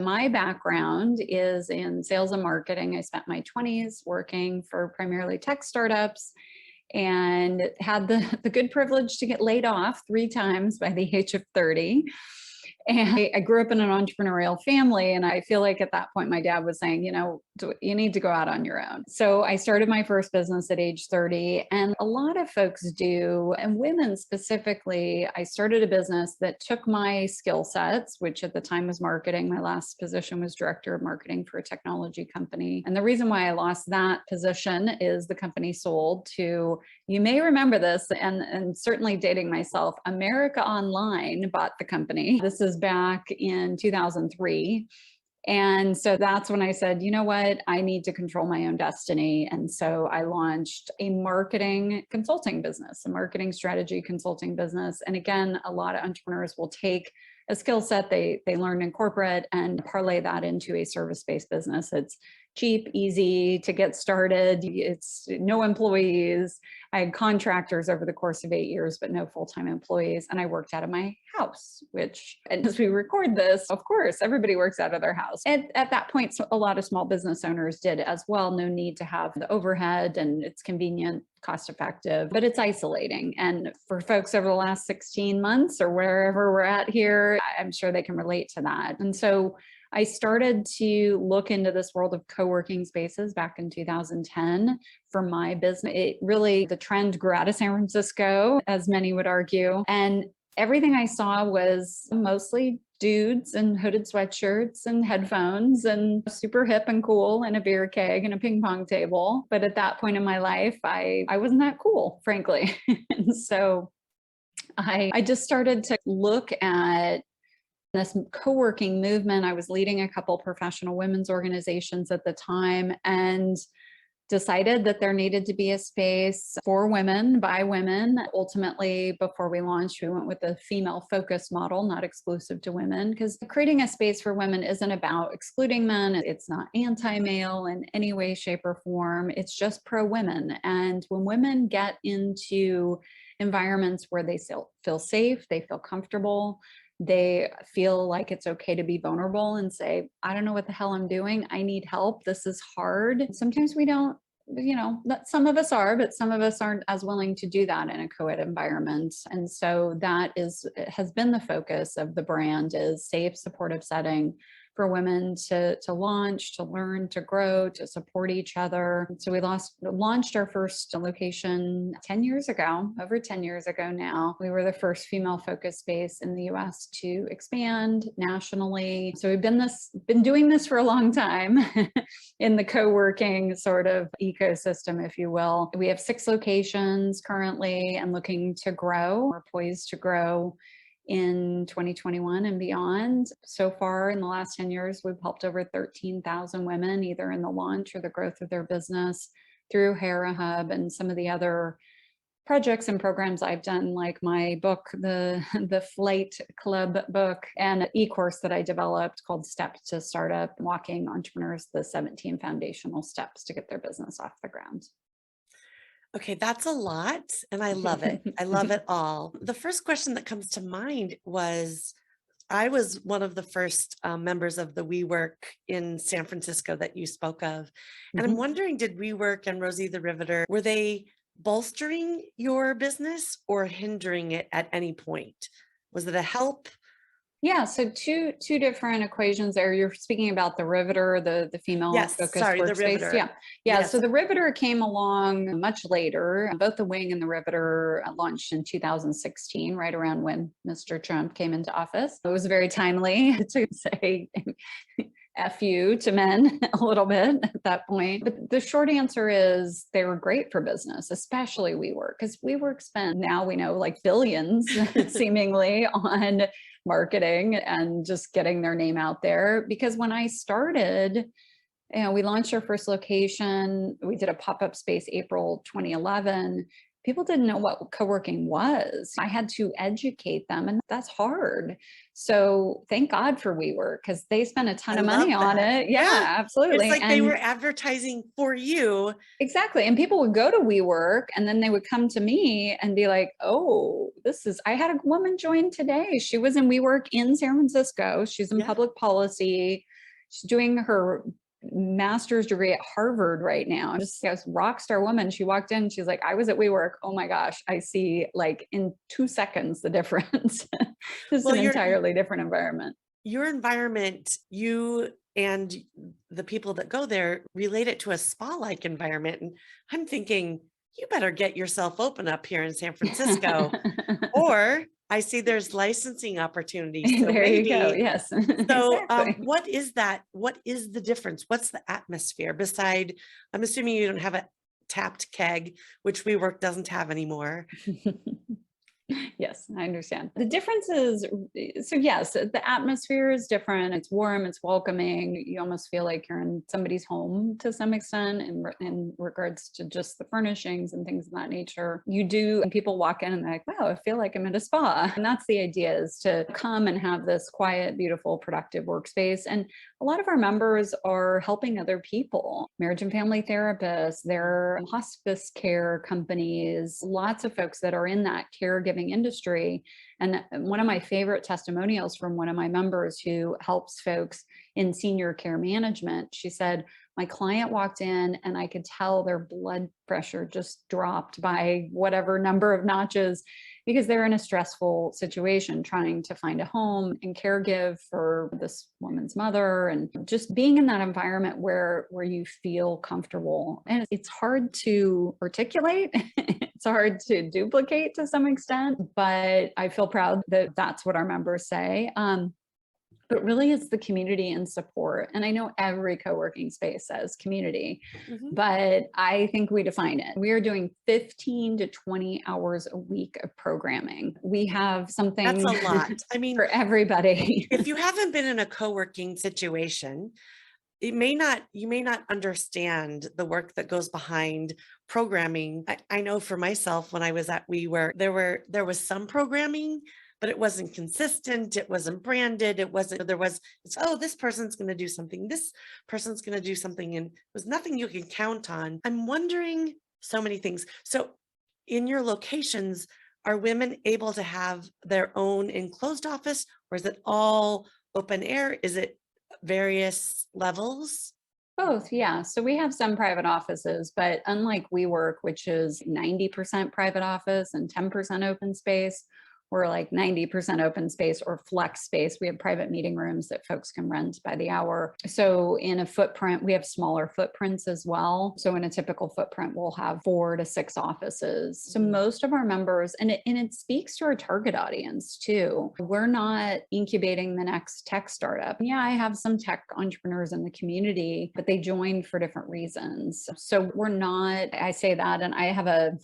My background is in sales and marketing. I spent my 20s working for primarily tech startups and had the good privilege to get laid off 3 times by the age of 30. And I grew up in an entrepreneurial family. And I feel like at that point, my dad was saying, you need to go out on your own. So I started my first business at age 30. And a lot of folks do, and women specifically, I started a business that took my skill sets, which at the time was marketing. My last position was director of marketing for a technology company. And the reason why I lost that position is the company sold to, you may remember this, and certainly dating myself, America Online bought the company. This is back in 2003. And so that's when I said, you know what, I need to control my own destiny. And so I launched a marketing consulting business, a marketing strategy consulting business. And again, a lot of entrepreneurs will take a skill set they learned in corporate and parlay that into a service-based business. It's cheap, easy to get started. It's no employees. I had contractors over the course of 8 years, but no full-time employees. And I worked out of my house, which, and as we record this, of course, everybody works out of their house. And at that point, a lot of small business owners did as well. No need to have the overhead, and it's convenient, cost effective, but it's isolating. And for folks over the last 16 months or wherever we're at here, I'm sure they can relate to that. And so I started to look into this world of co-working spaces back in 2010 for my business. It really, the trend grew out of San Francisco, as many would argue. And everything I saw was mostly dudes in hooded sweatshirts and headphones and super hip and cool and a beer keg and a ping pong table. But at that point in my life, I wasn't that cool, frankly. And so I just started to look at this co-working movement. I was leading a couple professional women's organizations at the time and decided that there needed to be a space for women by women. Ultimately, before we launched, we went with a female focus model, not exclusive to women, because creating a space for women isn't about excluding men. It's not anti-male in any way, shape, or form. It's just pro-women. And when women get into environments where they feel safe, they feel comfortable, they feel like it's okay to be vulnerable and say, I don't know what the hell I'm doing. I need help. This is hard. Sometimes we don't, some of us are, but some of us aren't as willing to do that in a co-ed environment. has been the focus of the brand, is safe, supportive setting for women to launch, to learn, to grow, to support each other. So we launched our first location 10 years ago, over 10 years ago now. We were the first female focused space in the US to expand nationally. So we've been doing this for a long time in the co-working sort of ecosystem, if you will. We have 6 locations currently and looking to grow. We're poised to grow in 2021 and beyond. So far in the last 10 years, we've helped over 13,000 women, either in the launch or the growth of their business through Hera Hub and some of the other projects and programs I've done, like my book, the Flight Club book, and an e-course that I developed called Steps to Startup, walking entrepreneurs the 17 foundational steps to get their business off the ground. Okay, that's a lot, and I love it. I love it all. The first question that comes to mind was, I was one of the first members of the WeWork in San Francisco that you spoke of. And I'm wondering, did WeWork and Rosie the Riveter, were they bolstering your business or hindering it at any point? Was it a help? Yeah, so two different equations there. You're speaking about the Riveter, the female focused the workspace. Riveter. Yeah. Yes. So the Riveter came along much later. Both the Wing and the Riveter launched in 2016, right around when Mr. Trump came into office. It was very timely to say F you to men a little bit at that point. But the short answer is they were great for business, especially WeWork, because WeWork spent, now we know, like billions seemingly on marketing and just getting their name out there. Because when I started, we launched our first location. We did a pop-up space April 2011. People didn't know what co-working was. I had to educate them, and that's hard. So thank God for WeWork, because they spent a ton of money on it. Yeah, absolutely. It's like they were advertising for you. Exactly. And people would go to WeWork and then they would come to me and be like, oh, I had a woman join today. She was in WeWork in San Francisco. She's in public policy. She's doing her master's degree at Harvard right now. Just a rock star woman. She walked in, she's like, I was at WeWork. Oh my gosh, I see like in 2 seconds the difference. Just Well, an entirely different environment. Your environment, you and the people that go there relate it to a spa-like environment. And I'm thinking, you better get yourself open up here in San Francisco. Or I see there's licensing opportunities. So There you go. maybe. Yes. So Exactly. what is that? What is the difference? What's the atmosphere beside, I'm assuming you don't have a tapped keg, which WeWork doesn't have anymore. Yes, I understand. The difference is, so yes, the atmosphere is different. It's warm, it's welcoming. You almost feel like you're in somebody's home to some extent in regards to just the furnishings and things of that nature. You do, and people walk in and they're like, wow, I feel like I'm at a spa. And that's the idea, is to come and have this quiet, beautiful, productive workspace. And a lot of our members are helping other people, marriage and family therapists, they're hospice care companies, lots of folks that are in that caregiving industry. And one of my favorite testimonials from one of my members who helps folks in senior care management, she said, my client walked in and I could tell their blood pressure just dropped by whatever number of notches, because they're in a stressful situation trying to find a home and caregive for this woman's mother, and just being in that environment where you feel comfortable. And it's hard to articulate. It's hard to duplicate to some extent, but I feel proud that that's what our members say. But really it's the community and support. And I know every co-working space says community, but I think we define it. We are doing 15 to 20 hours a week of programming. We have something That's a lot. I mean, for everybody. If you haven't been in a co-working situation, you may not understand the work that goes behind programming. I know for myself, when I was at WeWork, there was some programming, but it wasn't consistent. It wasn't branded. This person's going to do something. This person's going to do something. And it was nothing you can count on. I'm wondering so many things. So in your locations, are women able to have their own enclosed office, or is it all open air? Is it various levels? Both, yeah. So we have some private offices, but unlike WeWork, which is 90% private office and 10% open space, we're like 90% open space or flex space. We have private meeting rooms that folks can rent by the hour. So in a footprint, we have smaller footprints as well. So in a typical footprint, we'll have 4 to 6 offices. So most of our members, and it speaks to our target audience too. We're not incubating the next tech startup. Yeah, I have some tech entrepreneurs in the community, but they joined for different reasons. So we're not, I say that, and I have a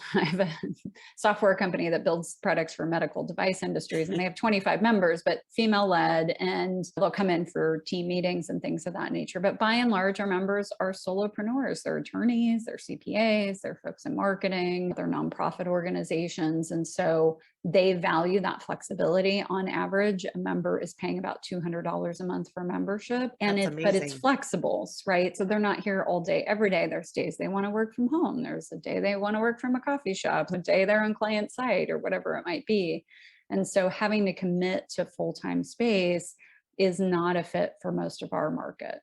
software company that builds products for medical device industries, and they have 25 members, but female led, and they'll come in for team meetings and things of that nature. But by and large, our members are solopreneurs. They're attorneys, they're CPAs, they're folks in marketing, they're nonprofit organizations. And so they value that flexibility. On average, a member is paying about $200 a month for membership, and but it's flexible, right? So they're not here all day, every day. There's days they want to work from home. There's a day they want to work from a coffee shop, a day they're on client site, or whatever it might be. And so having to commit to full-time space is not a fit for most of our market.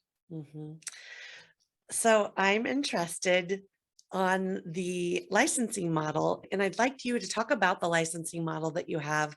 So I'm interested on the licensing model, and I'd like you to talk about the licensing model that you have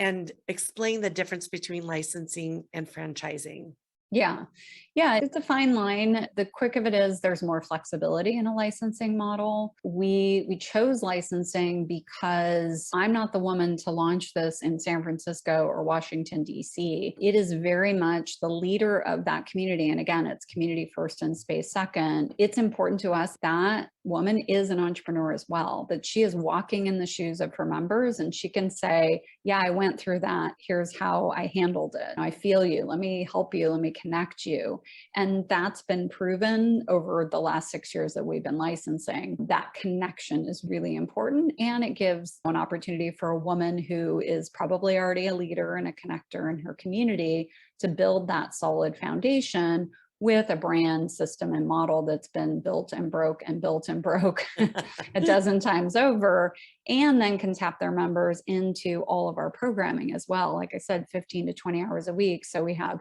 and explain the difference between licensing and franchising. Yeah, it's a fine line. The quick of it is there's more flexibility in a licensing model. We chose licensing because I'm not the woman to launch this in San Francisco or Washington, D.C. It is very much the leader of that community. And again, it's community first and space second. It's important to us that woman is an entrepreneur as well, that she is walking in the shoes of her members, and she can say, yeah, I went through that. Here's how I handled it. I feel you. Let me help you. Let me connect you. And that's been proven over the last 6 years that we've been licensing. That connection is really important. And it gives an opportunity for a woman who is probably already a leader and a connector in her community to build that solid foundation with a brand, system, and model that's been built and broke and built and broke a dozen times over, and then can tap their members into all of our programming as well. Like I said, 15 to 20 hours a week. So we have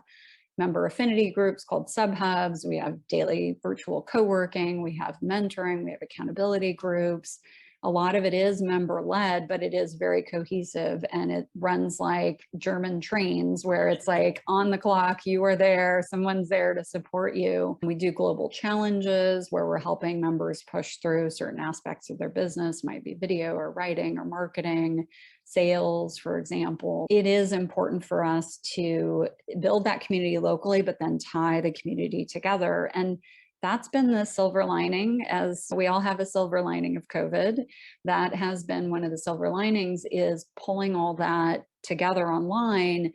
member affinity groups called sub-hubs. We have daily virtual co-working. We have mentoring. We have accountability groups. A lot of it is member-led, but it is very cohesive, and it runs like German trains where it's like on the clock, you are there, someone's there to support you. We do global challenges where we're helping members push through certain aspects of their business, might be video or writing or marketing, sales, for example. It is important for us to build that community locally, but then tie the community together. And that's been the silver lining, as we all have a silver lining of COVID. That has been one of the silver linings, is pulling all that together online.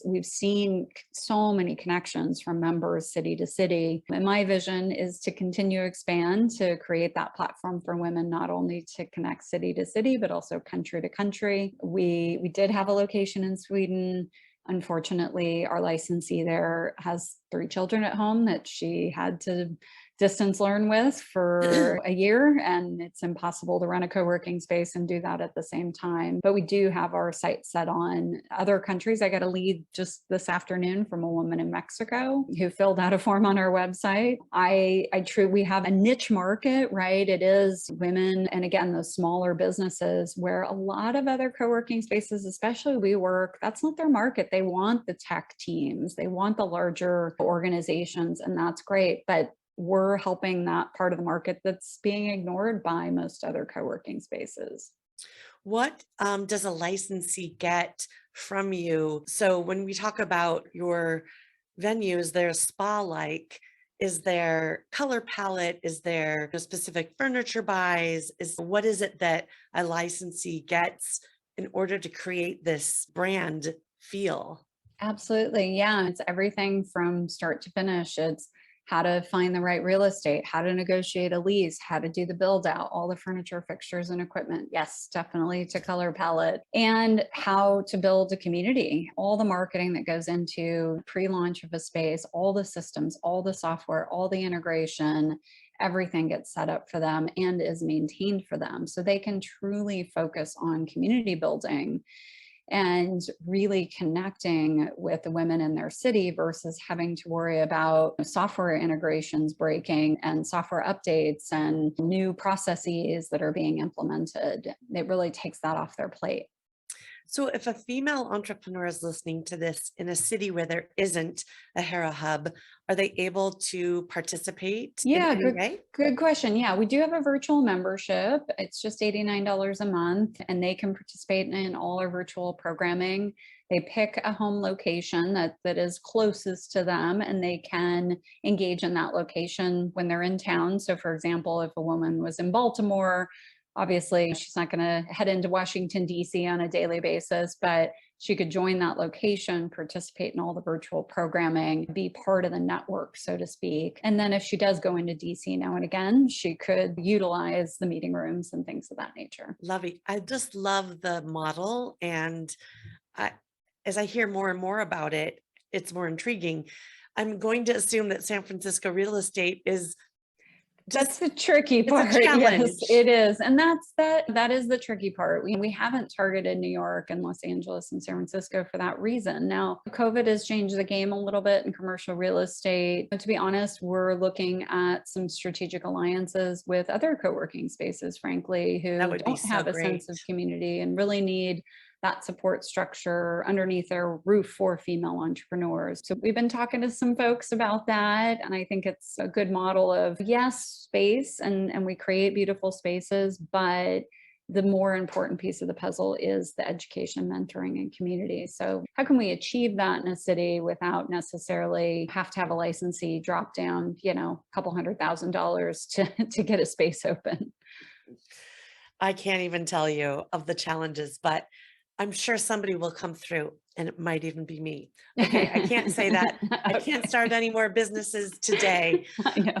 We've seen so many connections from members city to city. And my vision is to continue to expand, to create that platform for women, not only to connect city to city, but also country to country. We did have a location in Sweden. Unfortunately, our licensee there has 3 children at home that she had to distance learn with for a year, and it's impossible to run a co-working space and do that at the same time. But we do have our sights set on other countries. I got a lead just this afternoon from a woman in Mexico who filled out a form on our website. We have a niche market, right? It is women, and again, those smaller businesses where a lot of other co-working spaces, especially WeWork, that's not their market. They want the tech teams, they want the larger organizations, and that's great. But we're helping that part of the market that's being ignored by most other co-working spaces. What does a licensee get from you? So when we talk about your venues, they're spa-like. Is there color palette? Is there specific furniture buys? What is it that a licensee gets in order to create this brand feel? Absolutely. Yeah. It's everything from start to finish. It's how to find the right real estate, how to negotiate a lease, how to do the build out, all the furniture, fixtures, and equipment. Yes, definitely to color palette, and how to build a community, all the marketing that goes into pre-launch of a space, all the systems, all the software, all the integration, everything gets set up for them and is maintained for them so they can truly focus on community building and really connecting with the women in their city versus having to worry about software integrations breaking and software updates and new processes that are being implemented. It really takes that off their plate. So if a female entrepreneur is listening to this in a city where there isn't a Hera Hub, are they able to participate in Yeah, any way? good question. Yeah, we do have a virtual membership. It's just $89 a month, and they can participate in all our virtual programming. They pick a home location that is closest to them, and they can engage in that location when they're in town. So for example, if a woman was in Baltimore, obviously she's not going to head into Washington, D.C. on a daily basis, but she could join that location, participate in all the virtual programming, be part of the network, so to speak. And then if she does go into DC now and again, she could utilize the meeting rooms and things of that nature. Lovely. I just love the model. And I, as I hear more and more about it, it's more intriguing. I'm going to assume that San Francisco real estate is That's the tricky part. Yes, it is. And that is the tricky part. We haven't targeted New York and Los Angeles and San Francisco for that reason. Now, COVID has changed the game a little bit in commercial real estate. But to be honest, we're looking at some strategic alliances with other co-working spaces, frankly, who don't have a sense of community and really need that support structure underneath their roof for female entrepreneurs. So we've been talking to some folks about that. And I think it's a good model of, yes, space, and we create beautiful spaces, but the more important piece of the puzzle is the education, mentoring, and community. So how can we achieve that in a city without necessarily have to have a licensee drop down, a couple $100,000 to get a space open? I can't even tell you of the challenges, but I'm sure somebody will come through, and it might even be me. Okay, I can't say that. I can't start any more businesses today.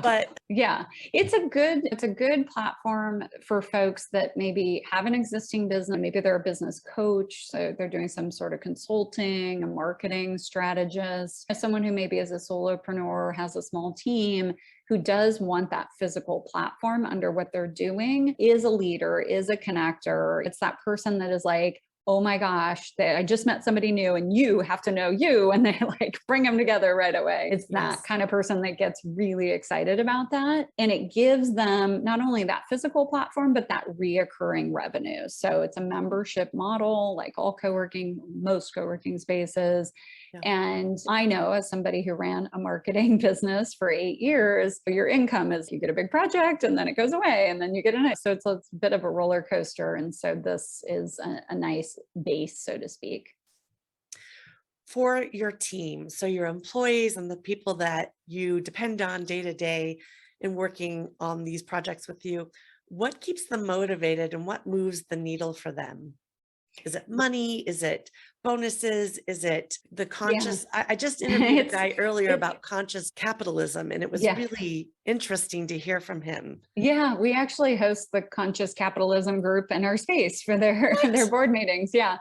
But yeah, it's a good platform for folks that maybe have an existing business. Maybe they're a business coach, so they're doing some sort of consulting, a marketing strategist. As someone who maybe is a solopreneur, has a small team, who does want that physical platform under what they're doing, is a leader, is a connector. It's that person that is like, oh my gosh, I just met somebody new and you have to know you. And they like bring them together right away. It's that kind of person that gets really excited about that. And it gives them not only that physical platform, but that reoccurring revenue. So it's a membership model, like most co-working spaces. Yeah. And I know, as somebody who ran a marketing business for 8 years, your income is you get a big project and then it goes away and then you get so it's a bit of a roller coaster. And so this is a nice base, so to speak. For your team, so your employees and the people that you depend on day to day in working on these projects with you, what keeps them motivated and what moves the needle for them? Is it money? Is it bonuses? Is it the conscious? I just interviewed a guy earlier about conscious capitalism, and it was really interesting to hear from him. Yeah, we actually host the Conscious Capitalism group in our space for their board meetings. Yeah.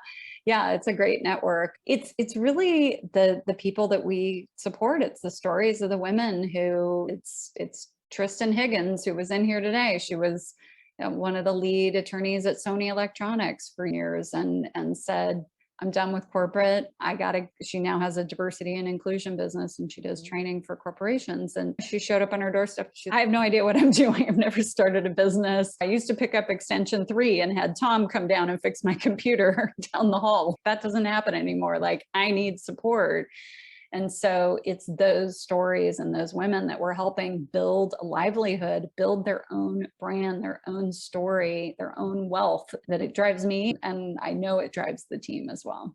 Yeah, it's a great network. It's really the people that we support. It's the stories of the women who it's Tristan Higgins, who was in here today. She was one of the lead attorneys at Sony Electronics for years and said, I'm done with corporate. She now has a diversity and inclusion business and she does training for corporations. And she showed up on her doorstep. I have no idea what I'm doing. I've never started a business. I used to pick up extension 3 and had Tom come down and fix my computer down the hall. That doesn't happen anymore. Like, I need support. And so it's those stories and those women that we're helping build a livelihood, build their own brand, their own story, their own wealth, that it drives me. And I know it drives the team as well.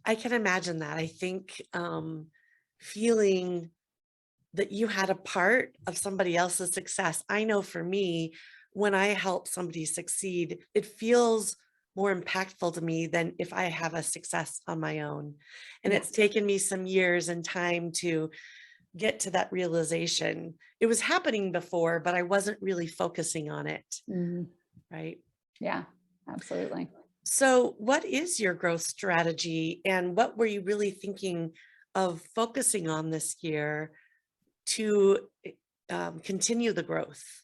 I can imagine that. I think feeling that you had a part of somebody else's success. I know for me, when I help somebody succeed, it feels more impactful to me than if I have a success on my own. And it's taken me some years and time to get to that realization. It was happening before, but I wasn't really focusing on it. Right? Yeah, absolutely. So what is your growth strategy and what were you really thinking of focusing on this year to continue the growth?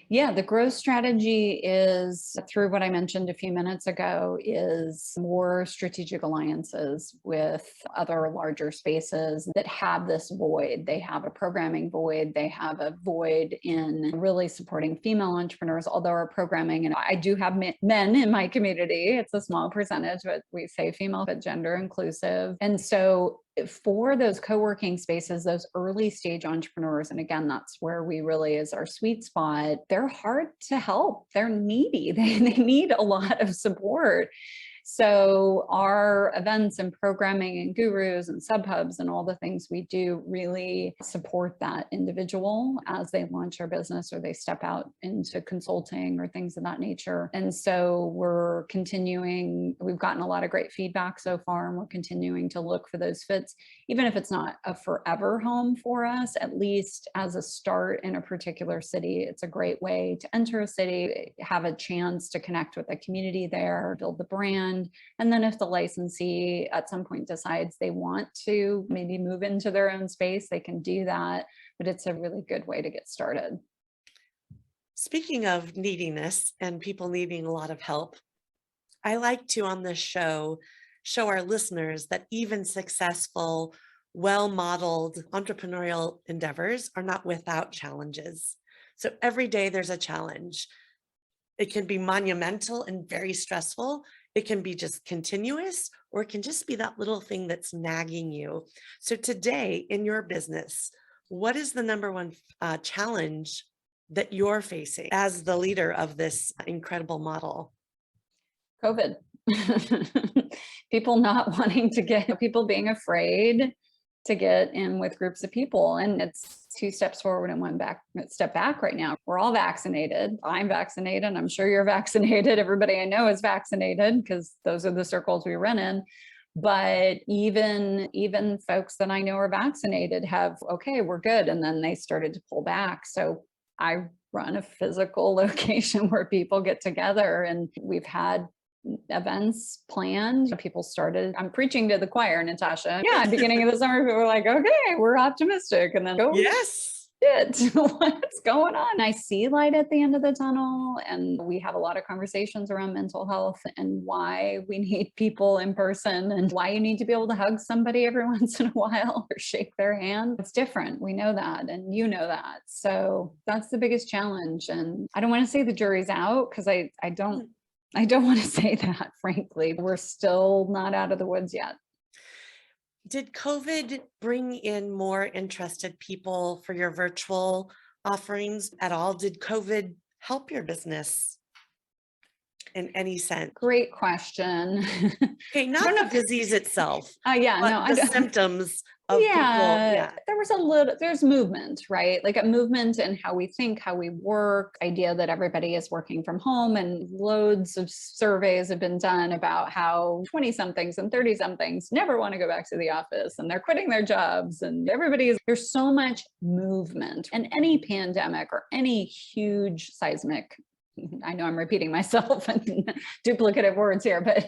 Yeah, the growth strategy is, through what I mentioned a few minutes ago, is more strategic alliances with other larger spaces that have this void. They have a programming void. They have a void in really supporting female entrepreneurs, although our programming, and I do have men in my community. It's a small percentage, but we say female, but gender inclusive. And so for those co-working spaces, those early stage entrepreneurs, and again, that's where we really is our sweet spot, they're hard to help. They're needy. They need a lot of support. So our events and programming and gurus and subhubs and all the things we do really support that individual as they launch their business or they step out into consulting or things of that nature. And so we're continuing, we've gotten a lot of great feedback so far, and we're continuing to look for those fits, even if it's not a forever home for us, at least as a start in a particular city. It's a great way to enter a city, have a chance to connect with the community there, build the brand. And then if the licensee at some point decides they want to maybe move into their own space, they can do that. But it's a really good way to get started. Speaking of neediness and people needing a lot of help, I like to, on this show our listeners that even successful, well-modeled entrepreneurial endeavors are not without challenges. So every day there's a challenge. It can be monumental and very stressful. It can be just continuous, or it can just be that little thing that's nagging you. So today in your business, what is the number one challenge that you're facing as the leader of this incredible model? COVID. People not wanting to people being afraid to get in with groups of people. And it's 2 steps forward and 1 step back right now. We're all vaccinated. I'm vaccinated. I'm sure you're vaccinated. Everybody I know is vaccinated because those are the circles we run in. But even folks that I know are vaccinated have, okay, we're good. And then they started to pull back. So I run a physical location where people get together, and we've had events planned. People started, I'm preaching to the choir, Natasha. Yeah, beginning of the summer, people were like, okay, we're optimistic. And then Yes. shit, what's going on? I see light at the end of the tunnel. And we have a lot of conversations around mental health and why we need people in person and why you need to be able to hug somebody every once in a while or shake their hand. It's different. We know that. And you know that. So that's the biggest challenge. And I don't want to say the jury's out because I don't want to say that, frankly. We're still not out of the woods yet. Did COVID bring in more interested people for your virtual offerings at all? Did COVID help your business in any sense? Great question. Okay, not don't know the disease itself, yeah, but no, I the don't. symptoms of people. Yeah. There was there's movement, right? Like a movement in how we think, how we work, idea that everybody is working from home, and loads of surveys have been done about how 20 somethings and 30 somethings never want to go back to the office and they're quitting their jobs, and there's so much movement. And any pandemic or any huge seismic, I know I'm repeating myself and duplicative words here, but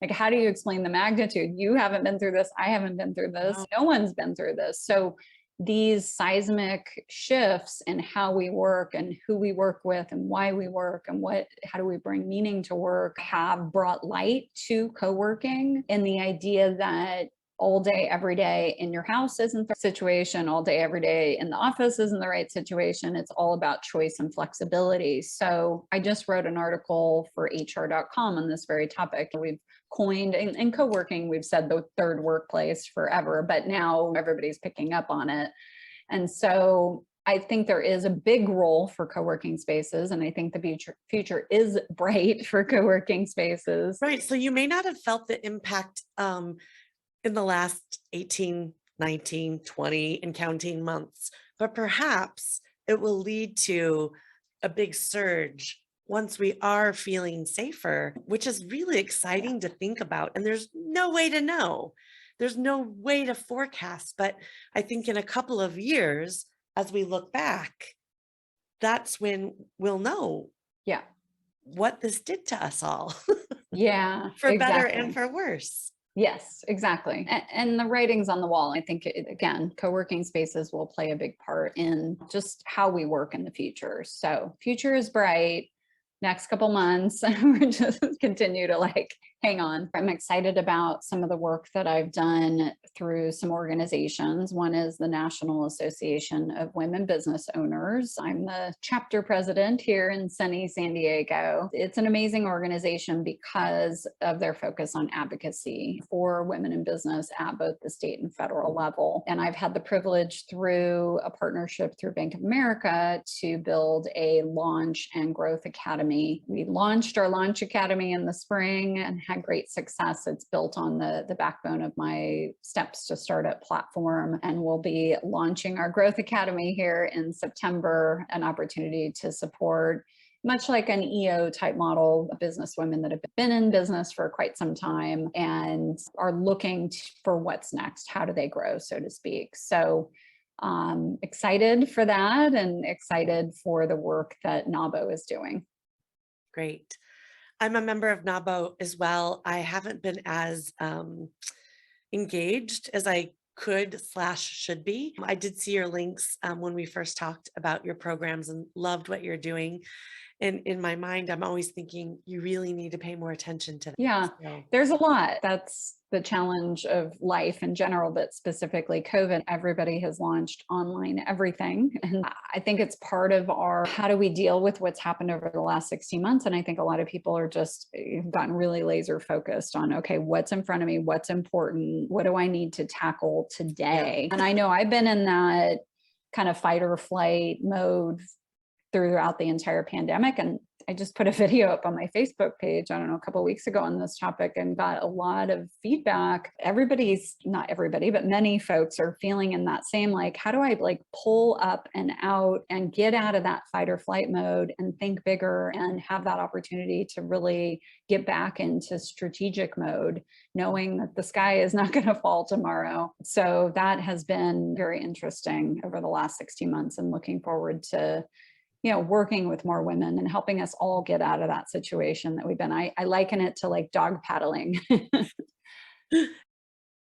like, how do you explain the magnitude? You haven't been through this. I haven't been through this. No one's been through this. So these seismic shifts in how we work and who we work with and why we work and how do we bring meaning to work have brought light to co-working, and the idea that all day, every day in your house isn't the situation. All day, every day in the office isn't the right situation. It's all about choice and flexibility. So I just wrote an article for HR.com on this very topic. We've coined in co-working, we've said the third workplace forever, but now everybody's picking up on it. And so I think there is a big role for co-working spaces, and I think the future is bright for co-working spaces. Right. So you may not have felt the impact in the last 18, 19, 20 and counting months, but perhaps it will lead to a big surge once we are feeling safer, which is really exciting to think about. And there's no way to know. There's no way to forecast, but I think in a couple of years, as we look back, that's when we'll know what this did to us all. Yeah, for exactly. better and for worse. Yes, exactly. And the writing's on the wall. I think, again, co-working spaces will play a big part in just how we work in the future. So future is bright. Next couple months, we're just continue to hang on. I'm excited about some of the work that I've done through some organizations. One is the National Association of Women Business Owners. I'm the chapter president here in sunny San Diego. It's an amazing organization because of their focus on advocacy for women in business at both the state and federal level. And I've had the privilege through a partnership through Bank of America to build a launch and growth academy. We launched our Launch Academy in the spring and had great success. It's built on the backbone of my Steps to Startup platform, and we'll be launching our Growth Academy here in September, an opportunity to support, much like an EO type model, business women that have been in business for quite some time and are looking for what's next. How do they grow, so to speak? So excited for that and excited for the work that NAWBO is doing. Great. I'm a member of NAWBO as well. I haven't been as engaged as I could/should be. I did see your links when we first talked about your programs and loved what you're doing. And in my mind, I'm always thinking you really need to pay more attention to that. Yeah, there's a lot. That's the challenge of life in general, but specifically COVID. Everybody has launched online everything. And I think it's part of how do we deal with what's happened over the last 16 months? And I think a lot of people are just gotten really laser focused on, okay, what's in front of me? What's important? What do I need to tackle today? And I know I've been in that kind of fight or flight mode throughout the entire pandemic. And I just put a video up on my Facebook page, I don't know, a couple of weeks ago on this topic and got a lot of feedback. Not everybody, but many folks are feeling in that same, how do I pull up and out and get out of that fight or flight mode and think bigger and have that opportunity to really get back into strategic mode, knowing that the sky is not going to fall tomorrow. So that has been very interesting over the last 16 months and looking forward to working with more women and helping us all get out of that situation that we've been. I liken it to dog paddling.